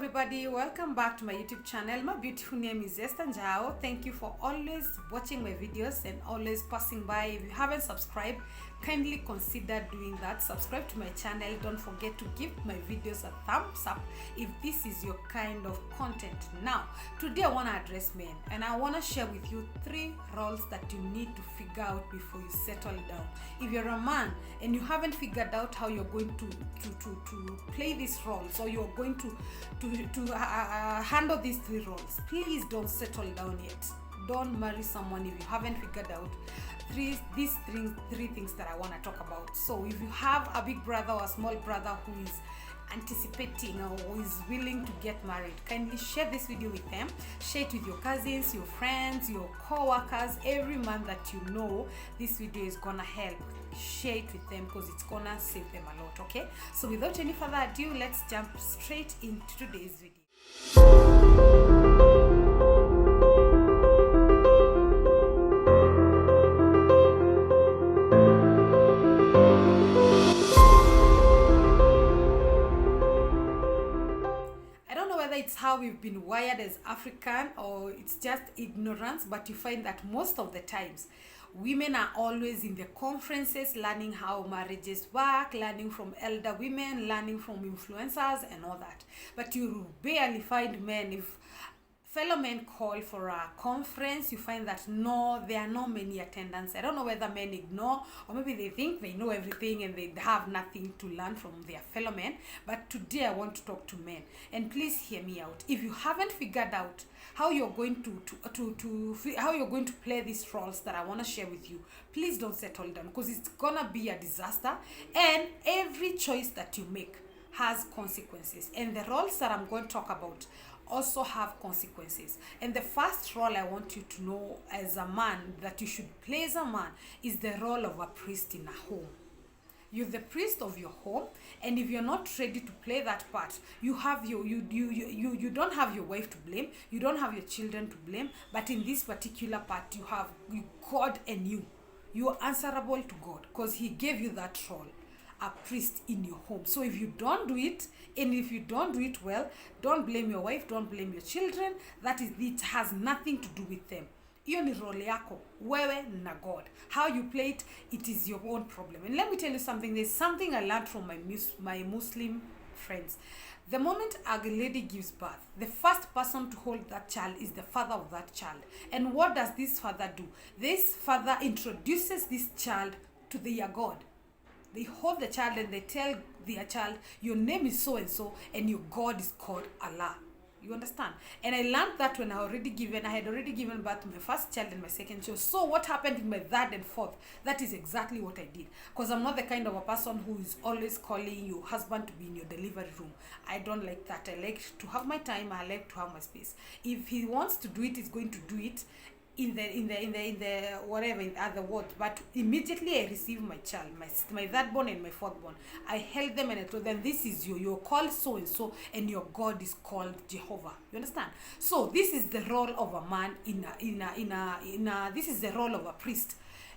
everybody, welcome back to my YouTube channel. My beautiful name is Njau. Thank you for always watching my videos and always passing by. If you haven't subscribed, kindly consider doing that. Subscribe to my channel. Don't forget to give my videos a thumbs up if this is your kind of content. Now today I want to address men, and I want to share with you 3 roles that you need to figure out before you settle down. If you're a man and you haven't figured out how you're going to play these roles, or you're going to handle these 3 roles, please don't settle down yet. Don't marry someone if you haven't figured out three things that I want to talk about. So if you have a big brother or a small brother who is anticipating or who is willing to get married, kindly share this video with them. Share it with your cousins, your friends, your co-workers, every man that you know this video is gonna help. Share it with them because it's gonna save them a lot. Okay, so without any further ado, let's jump straight into today's video. It's how we've been wired as African, or it's just ignorance, but you find that most of the times women are always in the conferences learning how marriages work, learning from elder women, learning from influencers and all that, but you barely find men. If fellow men call for a conference, you find that no, there are not many attendants. I don't know whether men ignore, or maybe they think they know everything and they have nothing to learn from their fellow men. But today I want to talk to men, and please hear me out. If you haven't figured out how you're going to play these roles that I want to share with you, please don't settle down, because it's gonna be a disaster, and every choice that you make has consequences, and the roles that I'm going to talk about also have consequences. And the first role I want you to know as a man that you should play as a man is the role of a priest in a home. You're the priest of your home, and if you're not ready to play that part, you don't have your wife to blame, you don't have your children to blame, but in this particular part you have God, and you are answerable to God because he gave you that role, a priest in your home. So if you don't do it, and if you don't do it well, don't blame your wife, don't blame your children. It has nothing to do with them. Hiyo ni role yako wewe na God. How you play it, it is your own problem. And let me tell you something. There's something I learned from my Muslim friends. The moment a lady gives birth, the first person to hold that child is the father of that child. And what does this father do? This father introduces this child to their God. They hold the child and they tell their child, your name is so and so, and your God is called Allah. You understand? And I learned that when I had already given birth to my first child and my second child. So what happened in my third and fourth? That is exactly what I did. Because I'm not the kind of a person who is always calling your husband to be in your delivery room. I don't like that. I like to have my time. I like to have my space. If he wants to do it, he's going to do it in the whatever, in other words. But immediately I received my child, my third born and my fourth born, I held them and I told them, this is you're called so and so, and your God is called Jehovah. You understand? So this is the role of a man this is the role of a priest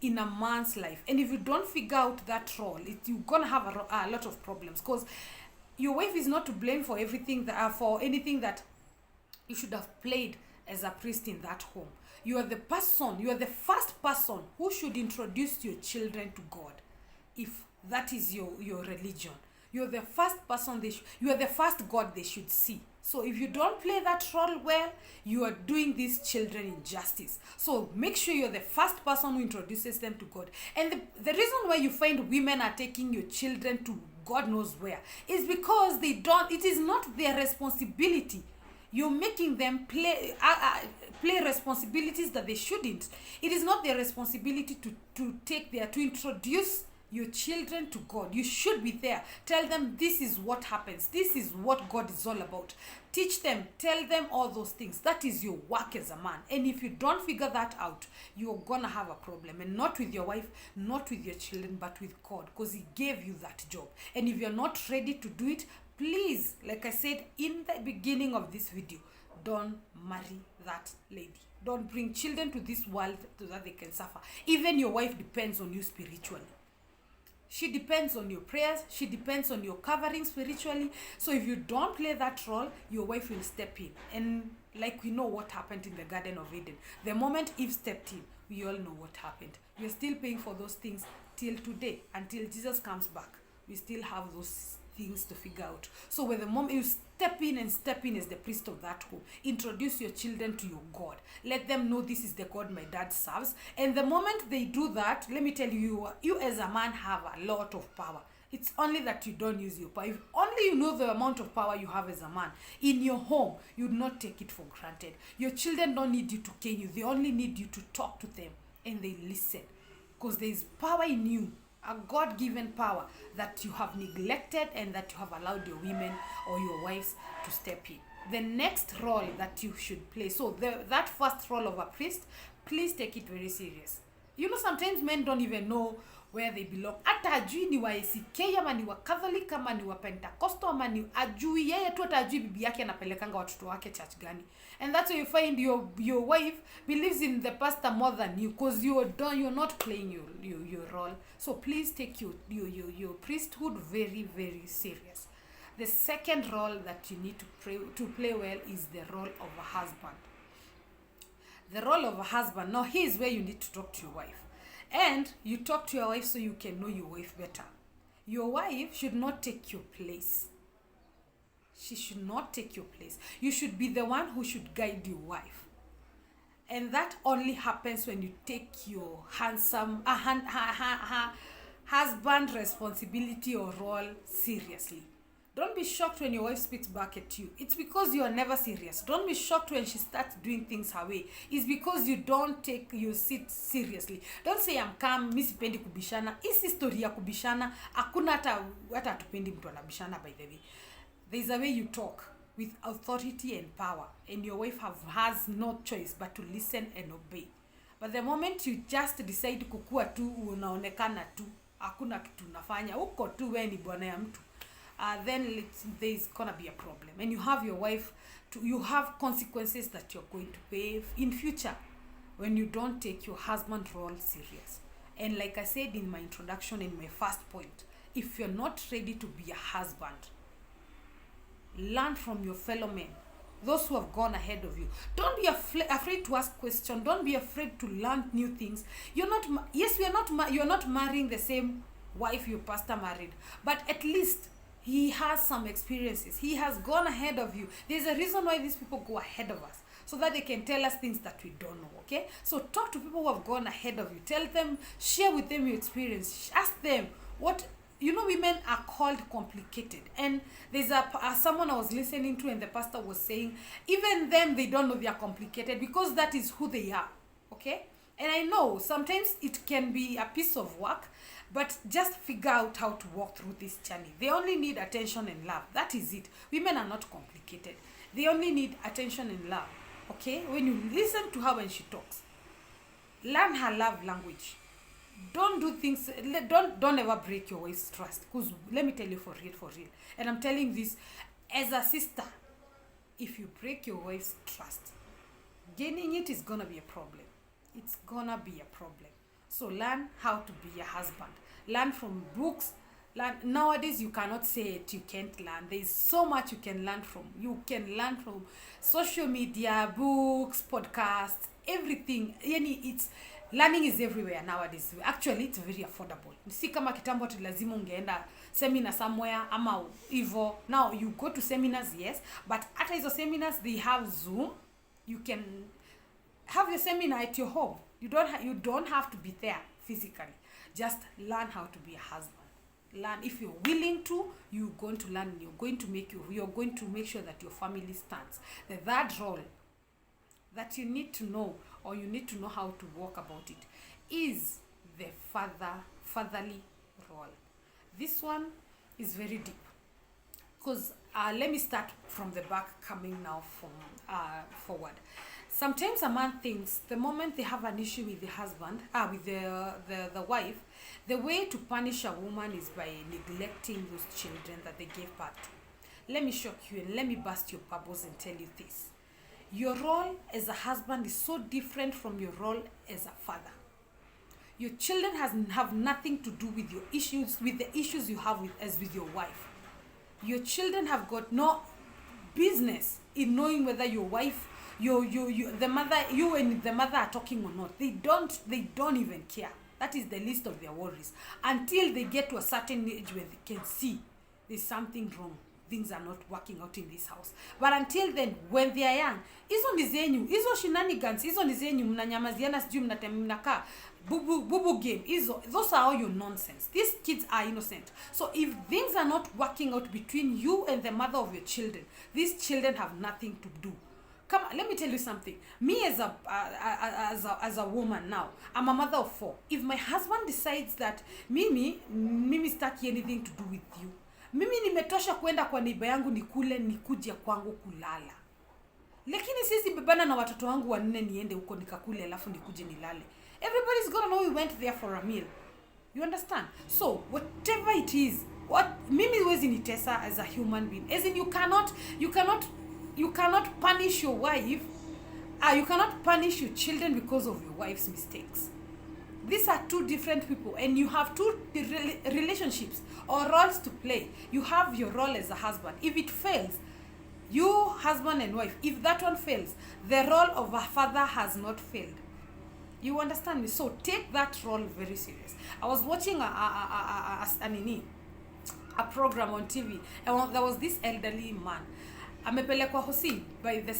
in a man's life. And if you don't figure out that role, you're gonna have a lot of problems, because your wife is not to blame for everything for anything that you should have played as a priest in that home. You are the first person who should introduce your children to God, if that is your religion. You're the first person you are the first God they should see. So if you don't play that role well, you are doing these children injustice. So make sure you're the first person who introduces them to God. And the reason why you find women are taking your children to God knows where is because it is not their responsibility. You're making them play responsibilities that they shouldn't. It is not their responsibility to introduce your children to God. You should be there. Tell them this is what happens. This is what God is all about. Teach them. Tell them all those things. That is your work as a man. And if you don't figure that out, you're gonna have a problem. And not with your wife, not with your children, but with God, because he gave you that job. And if you're not ready to do it, please, like I said in the beginning of this video, don't marry that lady. Don't bring children to this world so that they can suffer. Even your wife depends on you spiritually. She depends on your prayers. She depends on your covering spiritually. So if you don't play that role, your wife will step in. And like we know what happened in the Garden of Eden. The moment Eve stepped in, we all know what happened. We are still paying for those things till today, until Jesus comes back. We still have those things to figure out. So when the moment you step in as the priest of that home, introduce your children to your God. Let them know this is the God my dad serves. And the moment they do that, let me tell you, you as a man have a lot of power. It's only that you don't use your power. If only you know the amount of power you have as a man in your home, you would not take it for granted. Your children don't need you to cane you. They only need you to talk to them, and they listen. Because there is power in you, a God-given power that you have neglected and that you have allowed your women or your wives to step in. The next role that you should play, so that first role of a priest, please take it very serious. You know, sometimes men don't even know where they belong. Hata ajui ni wa ACK ama ni wa Catholic ama ni wa Pentecostal ama ni ajui, yeye tu hata ajui bibi yake anapelekanga watoto wake church gani. And that's why you find your wife believes in the pastor more than you, because you're not playing your role. So please take your priesthood very, very serious. The second role that you need to play well is the role of a husband. The role of a husband. Now here's where you need to talk to your wife. And you talk to your wife so you can know your wife better. Your wife should not take your place. She should not take your place. You should be the one who should guide your wife. And that only happens when you take your husband responsibility or role seriously. Don't be shocked when your wife speaks back at you. It's because you are never serious. Don't be shocked when she starts doing things her way. It's because you don't take your seat seriously. Don't say I'm calm, mi sipendi kubishana. Isi story ya kubishana. Hakuna hata hatupendi mtu anabishana, by the way. There's a way you talk with authority and power, and your wife has no choice but to listen and obey. But the moment you just decide kukua tu, unaonekana tu, hakuna kitu unafanya, uko tu wewe ni bwana ya mtu, then there's gonna be a problem. And you have your wife, you have consequences that you're going to pay in future when you don't take your husband role serious. And like I said in my introduction, in my first point, if you're not ready to be a husband, learn from your fellow men, those who have gone ahead of you. Don't be afraid to ask questions. Don't be afraid to learn new things. You're not marrying the same wife your pastor married, but at least he has some experiences. He has gone ahead of you. There's a reason why these people go ahead of us, so that they can tell us things that we don't know. Okay, so talk to people who have gone ahead of you. Tell them, share with them your experience. Ask them what. You know, women are called complicated. And there's someone I was listening to, and the pastor was saying, even them, they don't know they are complicated, because that is who they are. Okay? And I know sometimes it can be a piece of work, but just figure out how to walk through this journey. They only need attention and love. That is it. Women are not complicated. They only need attention and love. Okay? When you listen to her when she talks, learn her love language. Don't do things, don't ever break your wife's trust, because let me tell you for real, and I'm telling this as a sister, if you break your wife's trust, gaining it is gonna be a problem. It's gonna be a problem. So learn how to be a husband. Learn from books. Nowadays you cannot say it, you can't learn. There's so much you can learn from. You can learn from social media, books, podcasts, everything. Learning is everywhere nowadays. Actually, it's very affordable. Si kama kitambo tu lazima ungeenda seminar somewhere ama hivyo. Now you go to seminars, yes, but at hizo seminars they have Zoom. You can have your seminar at your home. You don't have to be there physically. Just learn how to be a husband. Learn. If you're willing to, you're going to learn. You're going to make sure that your family stands. The third role that you need to know, or you need to know how to walk about it, is the fatherly role. This one is very deep, because let me start from the back, coming now from forward. Sometimes a man thinks the moment they have an issue with the husband, with the wife, the way to punish a woman is by neglecting those children that they gave birth to. Let me shock you and let me burst your bubbles and tell you this. Your role as a husband is so different from your role as a father. Your children have nothing to do with your issues, with the issues you have with your wife. Your children have got no business in knowing whether your wife, the mother, you and the mother are talking or not. They don't even care. That is the least of their worries. Until they get to a certain age where they can see there's something wrong. Things are not working out in this house. But until then, when they are young, hizo ni zenyu, hizo shenanigans, hizo ni zenyu, mnanyamaziana sijui mnakaa bubu game, those are all your nonsense. These kids are innocent. So if things are not working out between you and the mother of your children, these children have nothing to do. Come on, let me tell you something. Me as a woman now, I'm a mother of 4. If my husband decides that mimi sitaki anything to do with you, mimi nimetosha kwenda kwa neighbor yangu nikuje kwangu kulala. Lakini sisi bebana na watoto wangu 4 niende huko nikakule alafu nikuje nilale. Everybody's gonna know we went there for a meal. You understand? So whatever it is, what mimi huwezi nitesa as a human being. As in you cannot punish your wife. You cannot punish your children because of your wife's mistakes. These are two different people, and you have two relationships or roles to play. You have your role as a husband. If it fails, you husband and wife, if that one fails, the role of a father has not failed. You understand me? So take that role very serious. I was watching a program on TV, and there was this elderly man. Amepelekwa hosi by the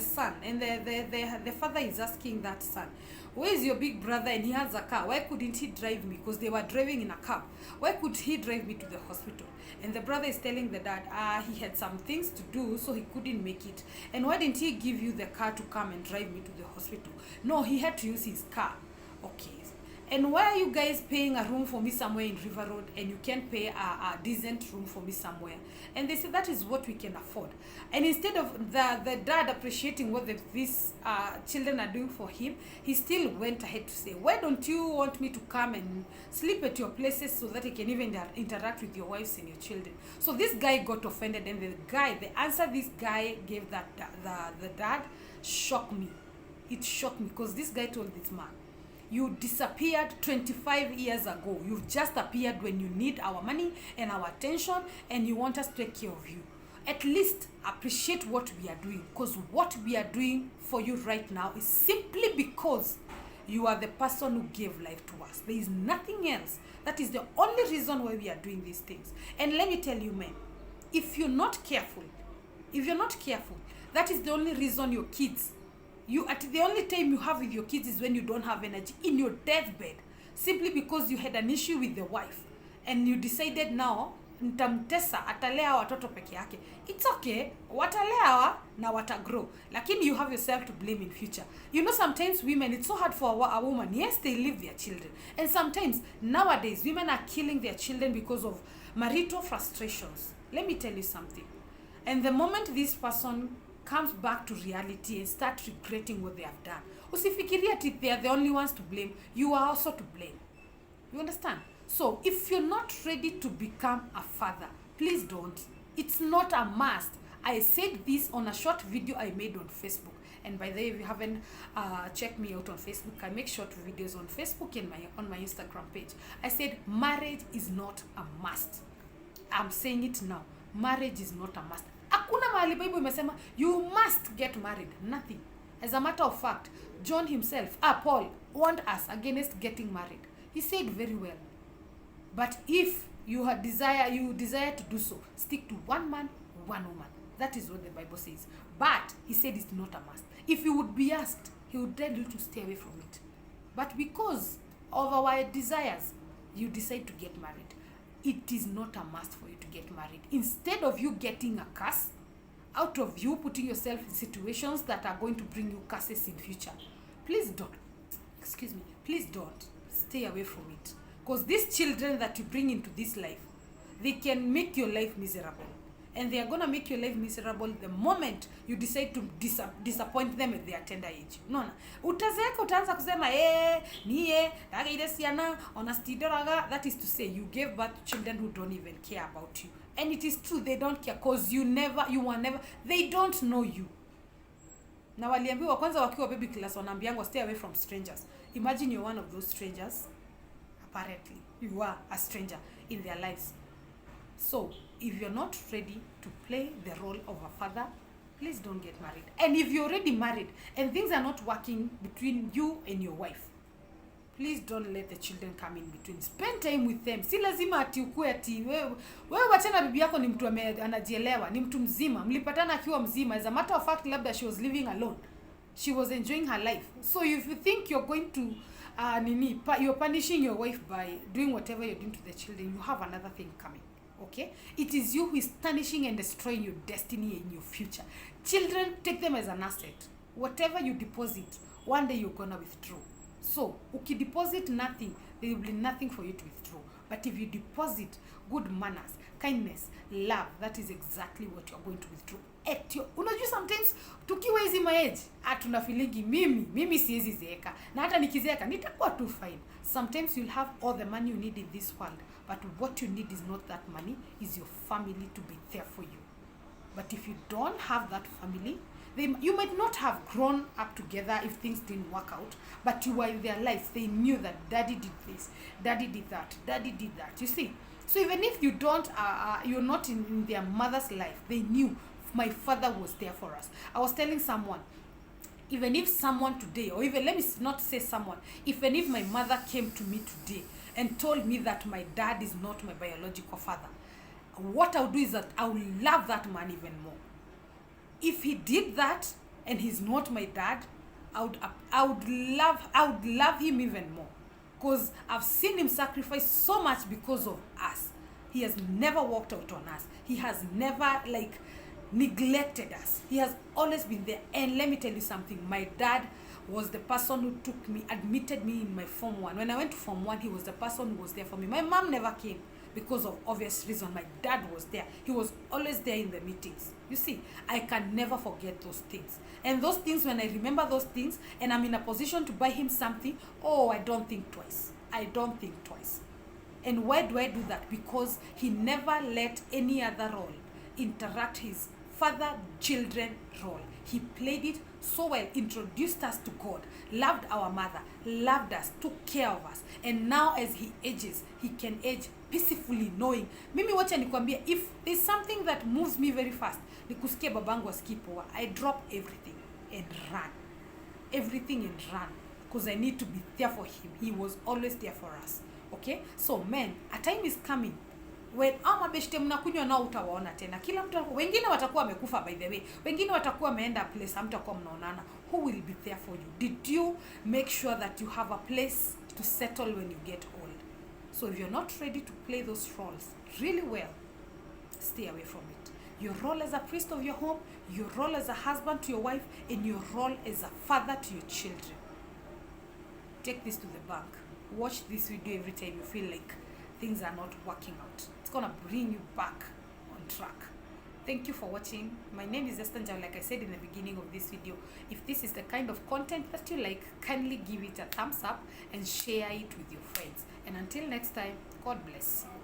son, and the father is asking that son, where is your big brother? And he has a car. Why couldn't he drive me? Because they were driving in a cab. Why could he drive me to the hospital? And the brother is telling the dad, he had some things to do, so he couldn't make it. And why didn't he give you the car to come and drive me to the hospital? No, he had to use his car. Okay. And why are you guys paying a room for me somewhere in River Road and you can't pay a decent room for me somewhere? And they said that is what we can afford. And instead of the dad appreciating what these children are doing for him, he still went ahead to say, why don't you want me to come and sleep at your places so that I can even interact with your wives and your children? So this guy got offended, and the answer this guy gave the dad shocked me. It shocked me, because this guy told this man, you disappeared 25 years ago. You've just appeared when you need our money and our attention, and you want us to take care of you. At least appreciate what we are doing, because what we are doing for you right now is simply because you are the person who gave life to us. There is nothing else. That is the only reason why we are doing these things. And let me tell you, men, if you're not careful, that is the only reason your kids, the only time you have with your kids is when you don't have energy in your deathbed, simply because you had an issue with the wife and you decided now nitamtesa, atalea watoto peke yake. It's okay, watalewa na watagrow, lakini you have yourself to blame in future. You know, sometimes women, it's so hard for a woman. Yes, they leave their children, and sometimes nowadays women are killing their children because of marital frustrations. Let me tell you something. And the moment this person comes back to reality and start regretting what they have done, usifikiria ati they are the only ones to blame. You are also to blame. You understand? So if you're not ready to become a father, please don't. It's not a must. I said this on a short video I made on Facebook. And by the way, if you haven't checked me out on Facebook, I make short videos on Facebook and on my Instagram page. I said marriage is not a must. I'm saying it now. Marriage is not a must. Hakuna mahali Bible imesema you must get married. Nothing. As a matter of fact, John himself, Paul, warned us against getting married. He said very well, but if you desire to do so, stick to one man, one woman. That is what the Bible says. But he said it's not a must. If you would be asked, he would tell you to stay away from it. But because of our desires, you decide to get married. It is not a must for you to get married. Instead of you getting a curse, out of you putting yourself in situations that are going to bring you curses in future, please don't stay away from it. Because these children that you bring into this life, they can make your life miserable. And they are going to make your life miserable the moment you decide to disappoint them at their tender age. No. Utazeeka utaanza kusema daga ile siana onastidoraga. That is to say, you gave birth to children who don't even care about you. And it is true, they don't care, because they don't know you. Na waliambiwa kwanza wakiwa baby class, wanaambiangwa stay away from strangers. Imagine you're one of those strangers. Apparently you are a stranger in their lives. So if you're not ready to play the role of a father, please don't get married. And if you're already married and things are not working between you and your wife, please don't let the children come in between. Spend time with them. Si lazima ati ukue ati wewe wachana bibi yako ni mtu anajielewa, ni mtu mzima. Mlipatana akiwa mzima. As a matter of fact, labda she was living alone. She was enjoying her life. So if you think you're going to you're punishing your wife by doing whatever you're doing to the children, you have another thing coming. Okay? It is you who is tarnishing and destroying your destiny and your future. Children, take them as an asset. Whatever you deposit, one day you're gonna withdraw. So, if you deposit nothing, there will be nothing for you to withdraw. But if you deposit good manners, kindness, love, that is exactly what you're going to withdraw. Unajua sometimes tukiwa hizi maage hatuna feelingi mimi siwezi zeeka, na hata nikizeeka nitakuwa tu fine. Sometimes you'll have all the money you need in this world, but what you need is not that money, is your family to be there for you. But if you don't have that family, you might not have grown up together if things didn't work out, but you were in their life. They knew that daddy did this, daddy did that, daddy did that. You see? So even if you don't, you're not in their mother's life, they knew my father was there for us. I was telling someone, even if someone today, or even let me not say someone, even if my mother came to me today and told me that my dad is not my biological father, what I'll do is that I will love that man even more. If he did that and he's not my dad, I would love him even more, because I've seen him sacrifice so much because of us. He has never walked out on us. He has never neglected us. He has always been there. And let me tell you something, my dad was the person who took me, admitted me in my Form 1. When I went to Form 1, he was the person who was there for me. My mom never came because of obvious reason. My dad was there. He was always there in the meetings. You see, I can never forget those things. And those things, when I remember those things and I'm in a position to buy him something, I don't think twice. I don't think twice. And why do I do that? Because he never let any other role interact his father-children role. He played it so well, introduced us to God, loved our mother, loved us, took care of us. And now as he ages, he can age peacefully, knowing. Mimi wacha nikwambia, if there's something that moves me very fast, nikusikia babangu askipoa, I drop everything and run. Everything and run. Because I need to be there for him. He was always there for us. Okay? So men, a time is coming when mabeshte mnakunywa nao utawaona tena. Kila mtu, wengine watakuwa wamekufa by the way. Wengine watakuwa wameenda place hamtakuwa mnaonana. Who will be there for you? Did you make sure that you have a place to settle when you get old? So if you're not ready to play those roles really well, stay away from it. Your role as a priest of your home, your role as a husband to your wife, and your role as a father to your children. Take this to the bank. Watch this video every time you feel like things are not working out. It's gonna bring you back on track. Thank you for watching. My name is Njau. Like I said in the beginning of this video, if this is the kind of content that you like, kindly give it a thumbs up and share it with your friends. And until next time, God bless you.